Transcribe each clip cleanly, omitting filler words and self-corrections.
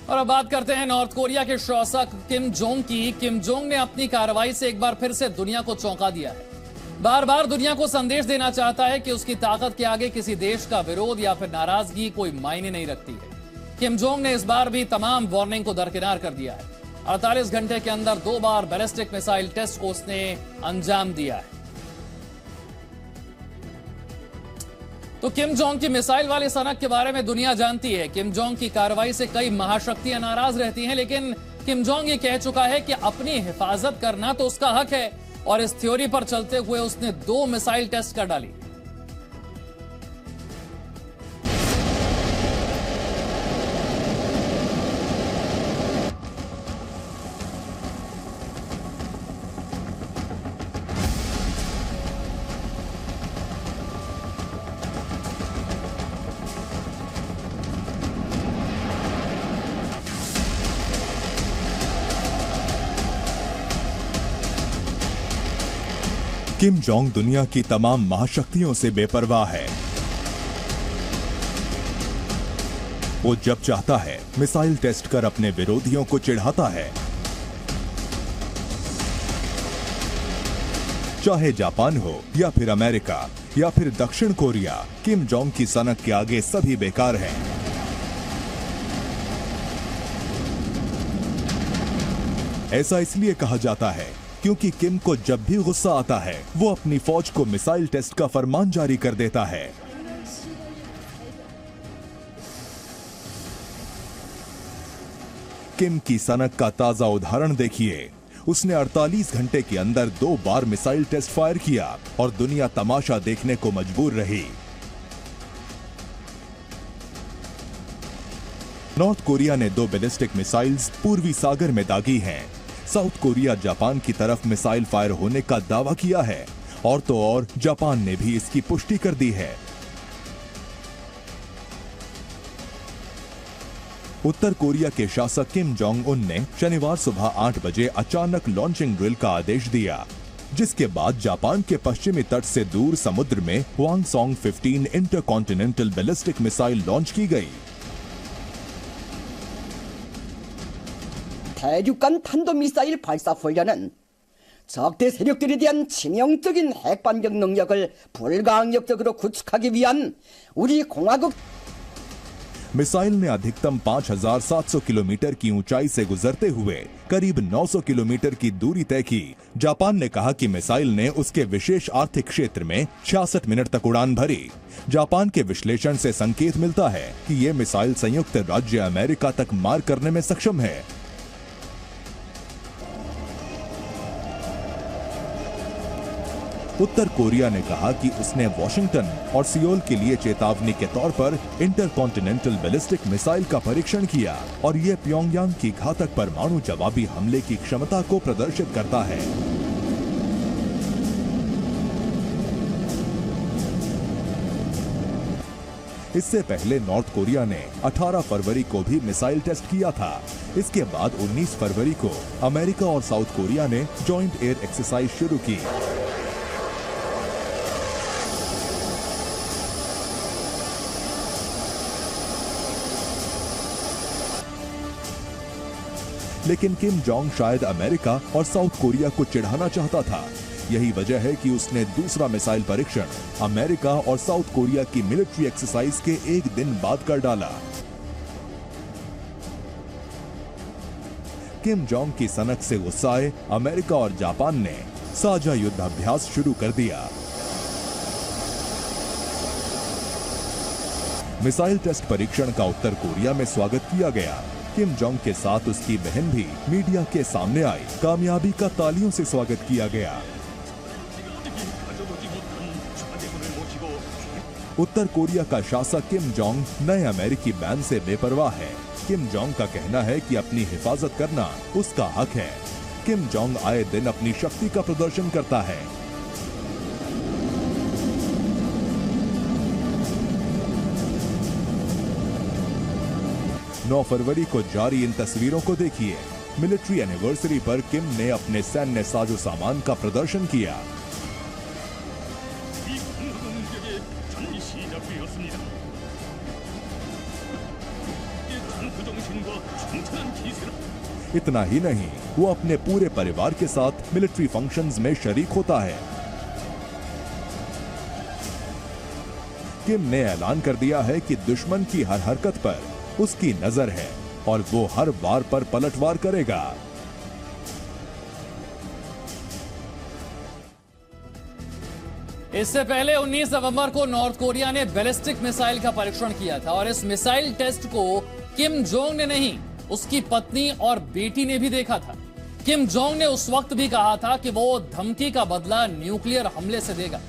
और अब बात करते हैं नॉर्थ कोरिया के शासक किम जोंग की। किम जोंग ने अपनी कार्रवाई से एक बार फिर से दुनिया को चौंका दिया है। बार बार दुनिया को संदेश देना चाहता है कि उसकी ताकत के आगे किसी देश का विरोध या फिर नाराजगी कोई मायने नहीं रखती है। किम जोंग ने इस बार भी तमाम वार्निंग को दरकिनार कर दिया है। 48 घंटे के अंदर 2 बार बैलिस्टिक मिसाइल टेस्ट को उसने अंजाम दिया है। तो किम जोंग की मिसाइल वाली सनक के बारे में दुनिया जानती है। किम जोंग की कार्रवाई से कई महाशक्तियां नाराज रहती हैं, लेकिन किम जोंग ये कह चुका है कि अपनी हिफाजत करना तो उसका हक है, और इस थ्योरी पर चलते हुए उसने 2 मिसाइल टेस्ट कर डाली। किम जोंग दुनिया की तमाम महाशक्तियों से बेपरवाह है। वो जब चाहता है मिसाइल टेस्ट कर अपने विरोधियों को चिढ़ाता है। चाहे जापान हो या फिर अमेरिका या फिर दक्षिण कोरिया, किम जोंग की सनक के आगे सभी बेकार हैं। ऐसा इसलिए कहा जाता है क्योंकि किम को जब भी गुस्सा आता है वो अपनी फौज को मिसाइल टेस्ट का फरमान जारी कर देता है। किम की सनक का ताजा उदाहरण देखिए। उसने 48 घंटे के अंदर 2 बार मिसाइल टेस्ट फायर किया और दुनिया तमाशा देखने को मजबूर रही। नॉर्थ कोरिया ने 2 बैलिस्टिक मिसाइल्स पूर्वी सागर में दागी हैं। साउथ कोरिया जापान की तरफ मिसाइल फायर होने का दावा किया है, और तो और जापान ने भी इसकी पुष्टि कर दी है। उत्तर कोरिया के शासक किम जोंग उन ने शनिवार सुबह 8 बजे अचानक लॉन्चिंग ड्रिल का आदेश दिया, जिसके बाद जापान के पश्चिमी तट से दूर समुद्र में हवांगसोंग 15 इंटरकॉन्टिनेंटल बैलिस्टिक मिसाइल लॉन्च की गई। 대륙간 탄도미사일 발사 훈련은 적대 세력들에 대한 치명적인 핵반격 능력을 불가항력적으로 구축하기 위한 우리 공화국 मिसाइल ने अधिकतम 5,700 किलोमीटर की ऊंचाई से गुजरते हुए करीब 900 किलोमीटर की दूरी तय की। जापान ने कहा कि मिसाइल ने उसके विशेष आर्थिक क्षेत्र में 66 मिनट तक उड़ान भरी। जापान के विश्लेषण से संकेत मिलता है कि ये मिसाइल संयुक्त राज्य अमेरिका तक मार करने में सक्षम है। उत्तर कोरिया ने कहा कि उसने वॉशिंगटन और सियोल के लिए चेतावनी के तौर पर इंटरकॉन्टिनेंटल बैलिस्टिक मिसाइल का परीक्षण किया, और ये प्योंगयांग की घातक परमाणु जवाबी हमले की क्षमता को प्रदर्शित करता है। इससे पहले नॉर्थ कोरिया ने 18 फरवरी को भी मिसाइल टेस्ट किया था। इसके बाद 19 फरवरी को अमेरिका और साउथ कोरिया ने जॉइंट एयर एक्सरसाइज शुरू की। लेकिन किम जोंग शायद अमेरिका और साउथ कोरिया को चिढ़ाना चाहता था। यही वजह है कि उसने दूसरा मिसाइल परीक्षण अमेरिका और साउथ कोरिया की मिलिट्री एक्सरसाइज के एक दिन बाद कर डाला। किम जोंग की सनक से गुस्साए अमेरिका और जापान ने साझा युद्धाभ्यास शुरू कर दिया। मिसाइल टेस्ट परीक्षण का उत्तर कोरिया में स्वागत किया गया। किम जोंग के साथ उसकी बहन भी मीडिया के सामने आई। कामयाबी का तालियों से स्वागत किया गया। उत्तर कोरिया का शासक किम जोंग नए अमेरिकी बैन से बेपरवाह है। किम जोंग का कहना है कि अपनी हिफाजत करना उसका हक है। किम जोंग आए दिन अपनी शक्ति का प्रदर्शन करता है। 9 फरवरी को जारी इन तस्वीरों को देखिए। मिलिट्री एनिवर्सरी पर किम ने अपने सैन्य साजो सामान का प्रदर्शन किया। इतना ही नहीं, वो अपने पूरे परिवार के साथ मिलिट्री फंक्शंस में शरीक होता है। किम ने ऐलान कर दिया है कि दुश्मन की हर हरकत पर उसकी नजर है और वो हर वार पर पलटवार करेगा। इससे पहले 19 नवंबर को नॉर्थ कोरिया ने बैलिस्टिक मिसाइल का परीक्षण किया था और इस मिसाइल टेस्ट को किम जोंग ने नहीं, उसकी पत्नी और बेटी ने भी देखा था। किम जोंग ने उस वक्त भी कहा था कि वो धमकी का बदला न्यूक्लियर हमले से देगा।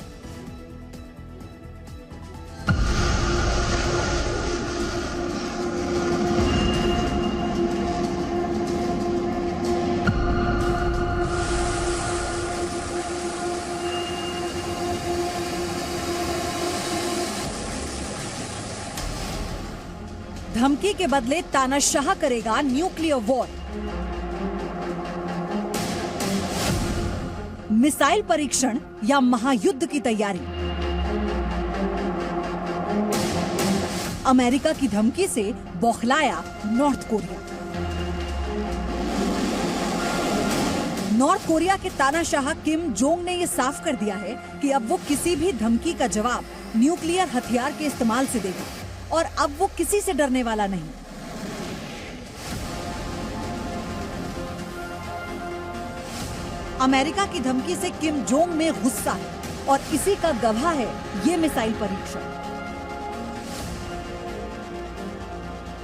धमकी के बदले तानाशाह करेगा न्यूक्लियर वॉर। मिसाइल परीक्षण या महायुद्ध की तैयारी। अमेरिका की धमकी से बौखलाया नॉर्थ कोरिया। नॉर्थ कोरिया के तानाशाह किम जोंग ने यह साफ कर दिया है कि अब वो किसी भी धमकी का जवाब न्यूक्लियर हथियार के इस्तेमाल से देगा और अब वो किसी से डरने वाला नहीं। अमेरिका की धमकी से किम जोंग में गुस्सा है और इसी का गवाह है ये मिसाइल परीक्षण।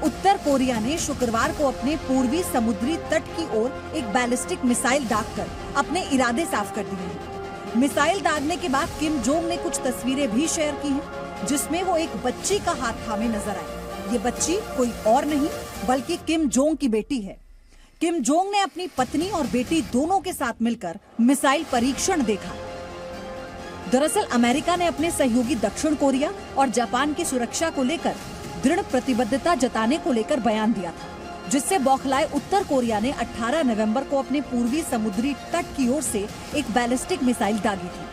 उत्तर कोरिया ने शुक्रवार को अपने पूर्वी समुद्री तट की ओर एक बैलिस्टिक मिसाइल दागकर अपने इरादे साफ कर दिए हैं। मिसाइल दागने के बाद किम जोंग ने कुछ तस्वीरें भी शेयर की हैं, जिसमें वो एक बच्ची का हाथ थामे नजर आई। ये बच्ची कोई और नहीं बल्कि किम जोंग की बेटी है। किम जोंग ने अपनी पत्नी और बेटी दोनों के साथ मिलकर मिसाइल परीक्षण देखा। दरअसल अमेरिका ने अपने सहयोगी दक्षिण कोरिया और जापान की सुरक्षा को लेकर दृढ़ प्रतिबद्धता जताने को लेकर बयान दिया था, जिससे बौखलाए उत्तर कोरिया ने 18 नवंबर को अपने पूर्वी समुद्री तट की ओर से एक बैलिस्टिक मिसाइल दागी थी।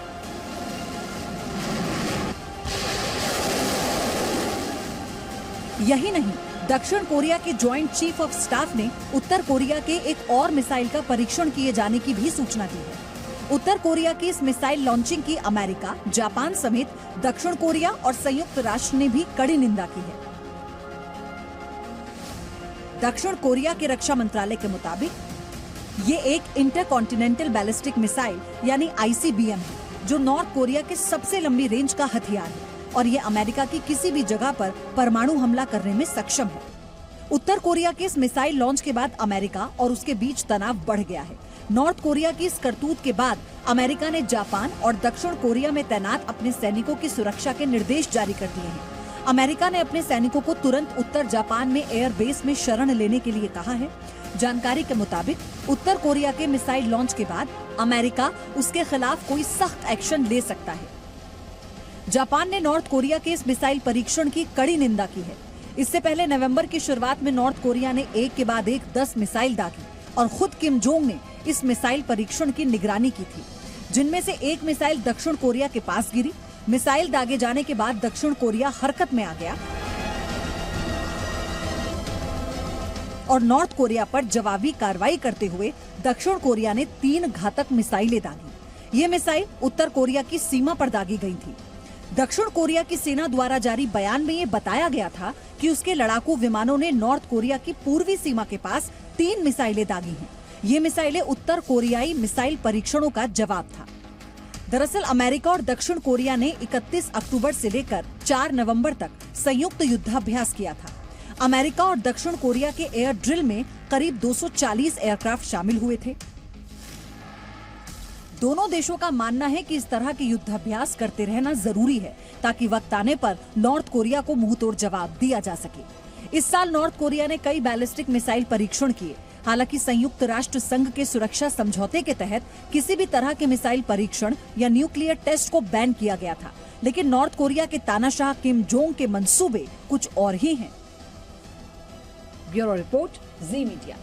यही नहीं, दक्षिण कोरिया के जॉइंट चीफ ऑफ स्टाफ ने उत्तर कोरिया के एक और मिसाइल का परीक्षण किए जाने की भी सूचना दी है। उत्तर कोरिया की इस मिसाइल लॉन्चिंग की अमेरिका, जापान समेत दक्षिण कोरिया और संयुक्त राष्ट्र ने भी कड़ी निंदा की है। दक्षिण कोरिया के रक्षा मंत्रालय के मुताबिक ये एक इंटरकॉन्टिनेंटल बैलिस्टिक मिसाइल यानी ICBM है, जो नॉर्थ कोरिया के सबसे लंबी रेंज का हथियार है और ये अमेरिका की किसी भी जगह पर परमाणु हमला करने में सक्षम है। उत्तर कोरिया के इस मिसाइल लॉन्च के बाद अमेरिका और उसके बीच तनाव बढ़ गया है। नॉर्थ कोरिया की इस करतूत के बाद अमेरिका ने जापान और दक्षिण कोरिया में तैनात अपने सैनिकों की सुरक्षा के निर्देश जारी कर दिए हैं। अमेरिका ने अपने सैनिकों को तुरंत उत्तर जापान में एयर बेस में शरण लेने के लिए कहा है। जानकारी के मुताबिक उत्तर कोरिया के मिसाइल लॉन्च के बाद अमेरिका उसके खिलाफ कोई सख्त एक्शन ले सकता है। जापान ने नॉर्थ कोरिया के इस मिसाइल परीक्षण की कड़ी निंदा की है। इससे पहले नवंबर की शुरुआत में नॉर्थ कोरिया ने एक के बाद एक 10 मिसाइल दागी और खुद किम जोंग ने इस मिसाइल परीक्षण की निगरानी की थी, जिनमें से एक मिसाइल दक्षिण कोरिया के पास गिरी। मिसाइल दागे जाने के बाद दक्षिण कोरिया हरकत में आ गया और नॉर्थ कोरिया पर जवाबी कार्रवाई करते हुए दक्षिण कोरिया ने 3 घातक मिसाइलें दागी। ये मिसाइल उत्तर कोरिया की सीमा पर दागी गई थी। दक्षिण कोरिया की सेना द्वारा जारी बयान में ये बताया गया था कि उसके लड़ाकू विमानों ने नॉर्थ कोरिया की पूर्वी सीमा के पास 3 मिसाइलें दागी हैं। ये मिसाइलें उत्तर कोरियाई मिसाइल परीक्षणों का जवाब था। दरअसल अमेरिका और दक्षिण कोरिया ने 31 अक्टूबर से लेकर 4 नवंबर तक संयुक्त युद्धाभ्यास किया था। अमेरिका और दक्षिण कोरिया के एयर ड्रिल में करीब 240 एयरक्राफ्ट शामिल हुए थे। दोनों देशों का मानना है कि इस तरह के युद्धाभ्यास करते रहना जरूरी है, ताकि वक्त आने पर नॉर्थ कोरिया को मुंहतोड़ जवाब दिया जा सके। इस साल नॉर्थ कोरिया ने कई बैलिस्टिक मिसाइल परीक्षण किए। हालांकि संयुक्त राष्ट्र संघ के सुरक्षा समझौते के तहत किसी भी तरह के मिसाइल परीक्षण या न्यूक्लियर टेस्ट को बैन किया गया था, लेकिन नॉर्थ कोरिया के तानाशाह किम जोंग के मंसूबे कुछ और ही हैं। ब्यूरो रिपोर्ट, जी मीडिया।